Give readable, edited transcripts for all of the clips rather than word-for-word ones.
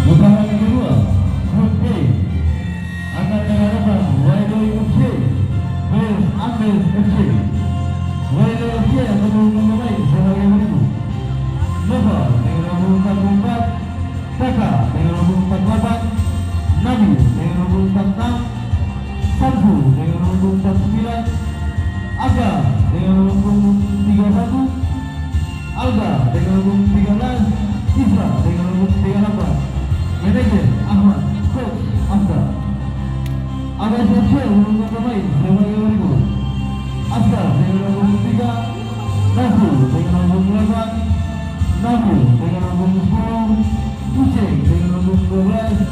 Putaran kedua, Grup B akan menghadapan Waido FC vs Ambil FC. Waido FC akan bermain sebagai berikut: Nova dengan nomor 44, Taka dengan nomor 48, Nabi dengan nomor 46, Samsu dengan nomor 49, Aga dengan nomor 31, Alga dengan nomor 13, Isra dengan nomor 38. Manajer Ahmad, Coach Asda. Aga Sosial untuk pemain sebagai berikut: Asda dengan nomor 3, Nasu dengan nomor 8, Nabu dengan nomor 10, Uceng dengan nomor 12,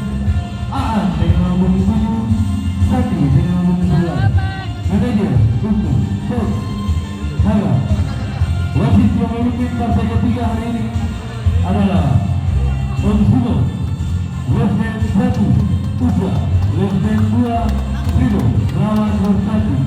Aan dengan nomor 7, Sati dengan nomor 9. Manajer untuk Coach Haga. Wasit yang memimpin partai ketiga hari ini adalah Konsumo. Lesden 1 Uja, Lesden 2 Rido melawan Bersatu.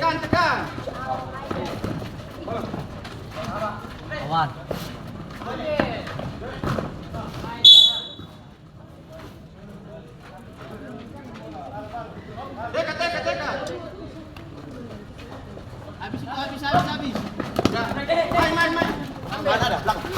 Tekan. Awan. Teka. Habis. Ya. Main. Mana ada belakang.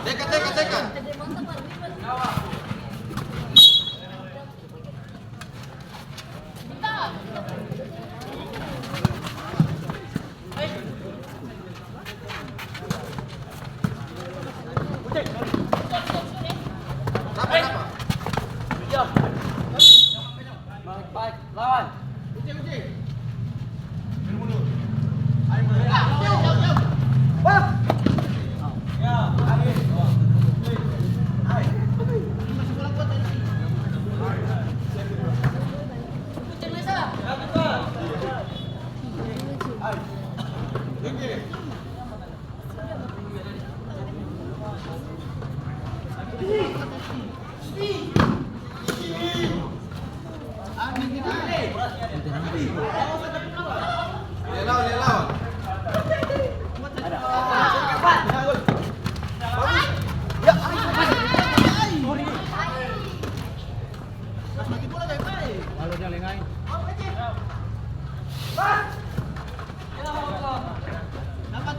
Teka. Teka. Baik, lawan. Uji. Lawan. Lalu dia lengay.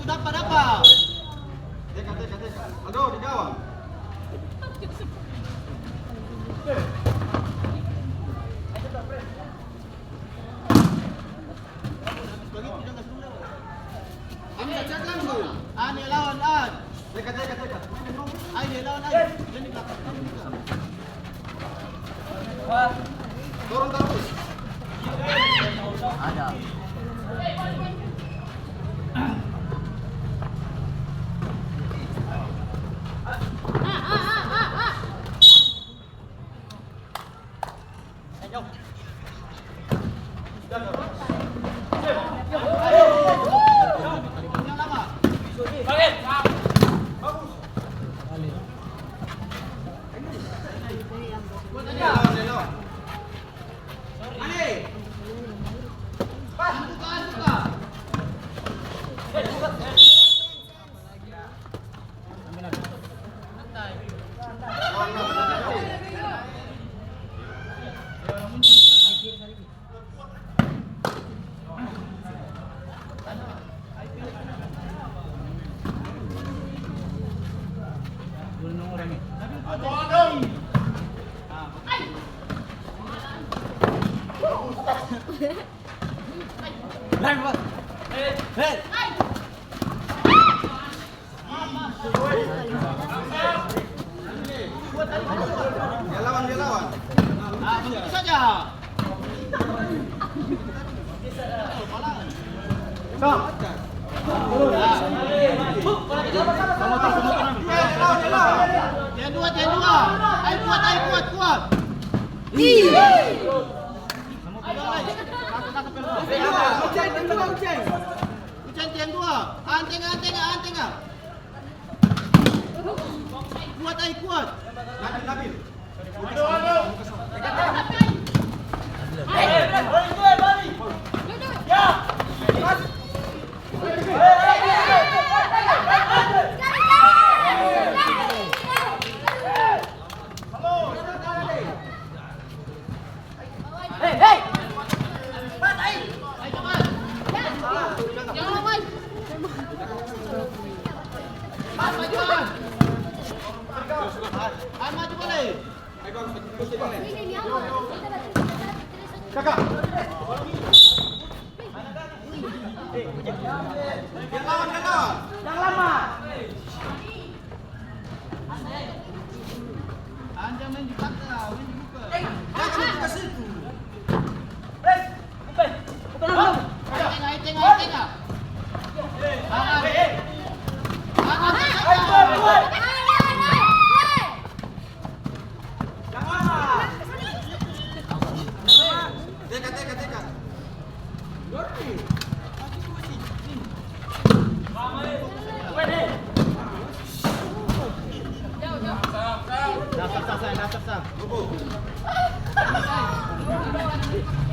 Dapat. Teka. Aldo, di gawang. Ini chat langsung. Ani lawan an. Teka. Ani lawan an. Jadi belakang. Turun terus. Ada. Yang lama. Lawan. Ani. Buka. Dia lawan. Begitu saja. Dia dua. Ayo kuat. Ucen tiang dua. Anteng. Kuat. Nabil. Maju boleh. Kakak. Yang lawan. Yang lama. Anda main di belakang, main di muka. Jangan buka situ. Tengah. Teka. Dasar. Bobo.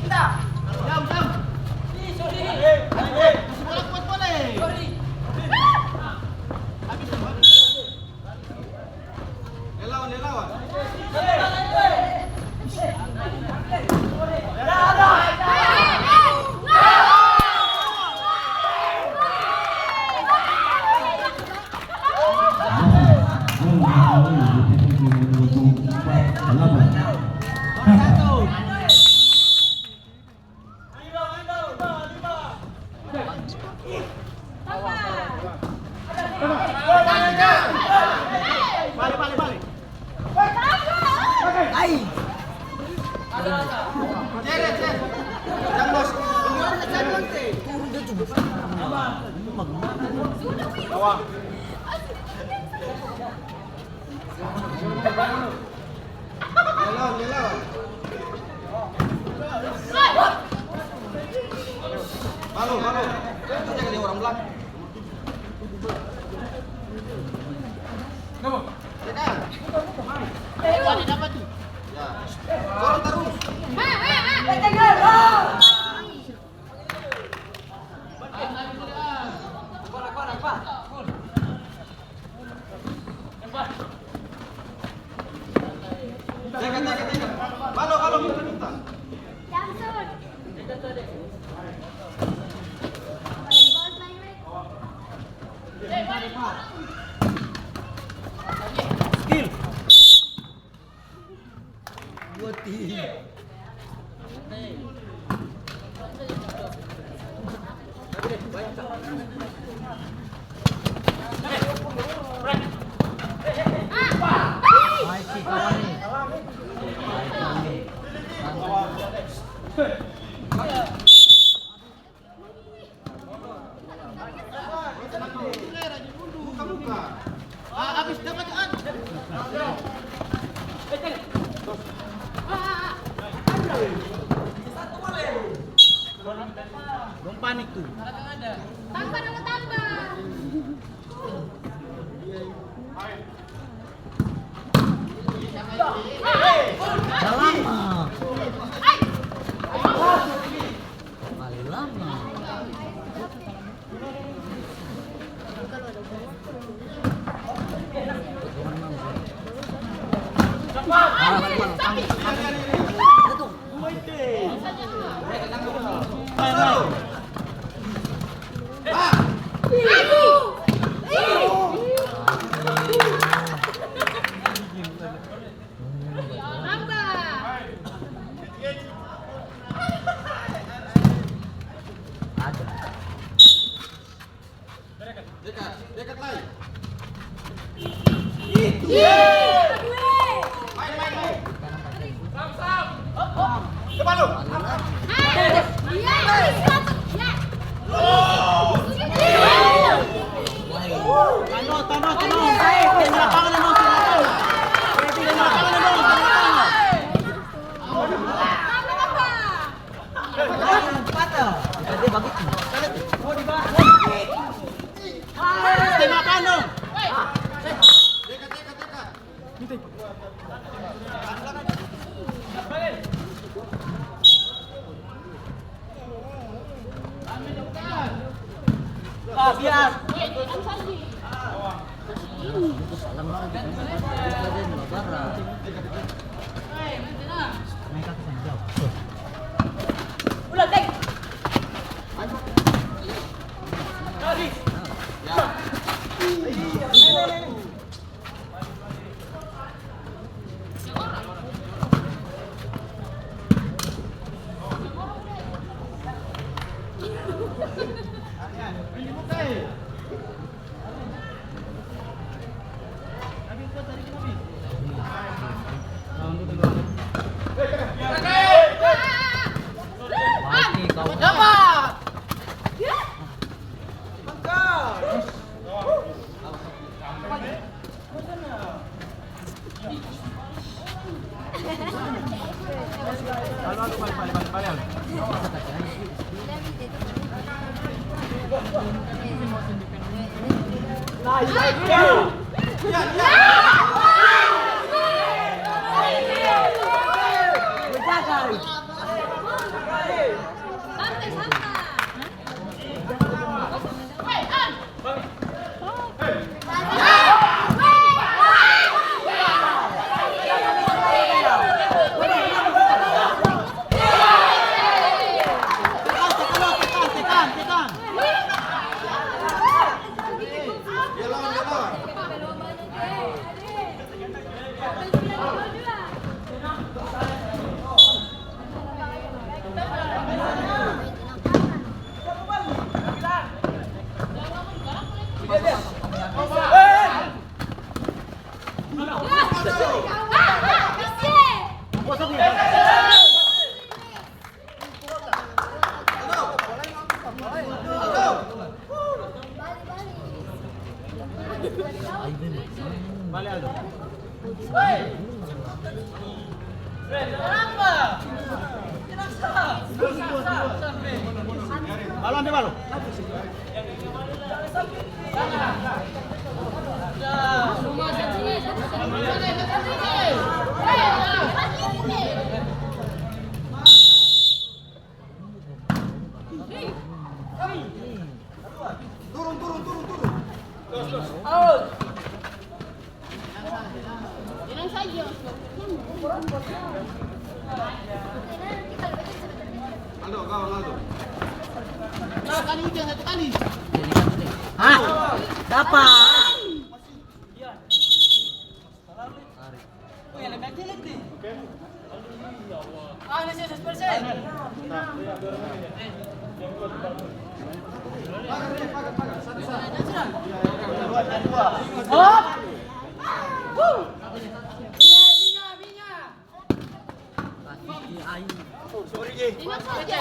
Jam. Masih bola kuat boleh. Dia lawan. Balik. Ceret. Jam bos. Turun dia juga. Bawah. Dia lawan. Malu. Itu jangan dia orang belakang. Tekan. Skill. Buat tim. Baik sih kawan nih. Buka. Habis dapat kan. Belum panik tuh. Tambah dong, tambah. Lama. Paling lama. Dekat lagi. Depan lu. Biar. Balon di balon. Ilang saja. Aldo, kau Aldo. Satu kali hujan, satu kali. Hah? Dapat. Hop. Inang saja.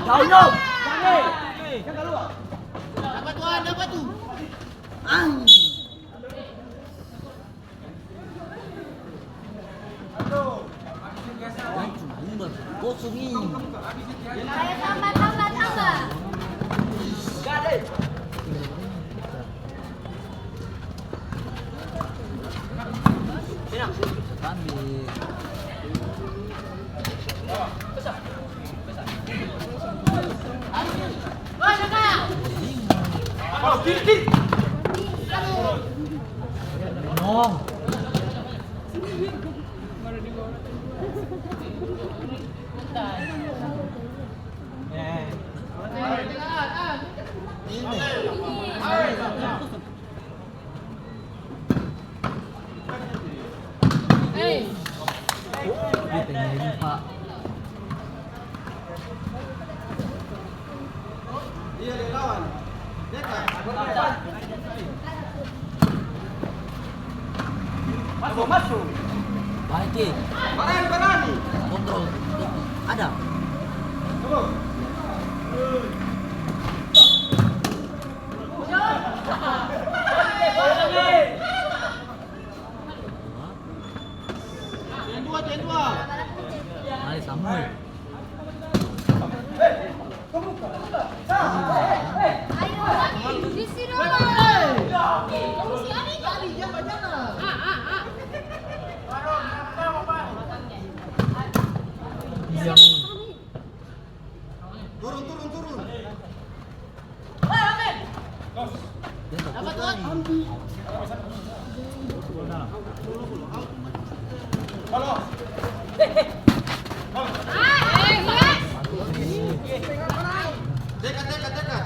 Jauh jauh. Dapat tuan, dapat tu. Kosong ini. Ayo tambah. Ambil. Wah, kakak. Nong. Eh, Dia pengen Pak. Dia dia lawan. Dekat. Masuk. Baik. Barani. Kontrol. Ada. Tuan dua. Mari Samuel. ayo di sini dong. Kamu si Ani nggak? Yang Turun. dapat tuan. Dekat. Dekat.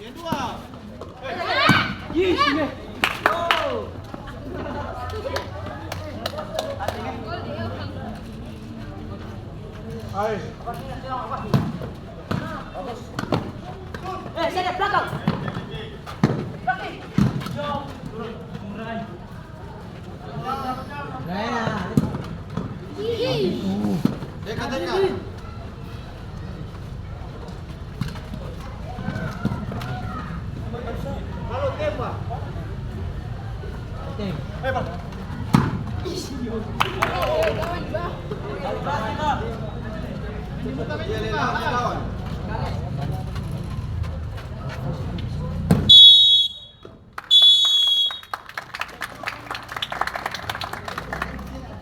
Yang dua. Saya belakang. Dekat. Kalau tembak. Dia lelah.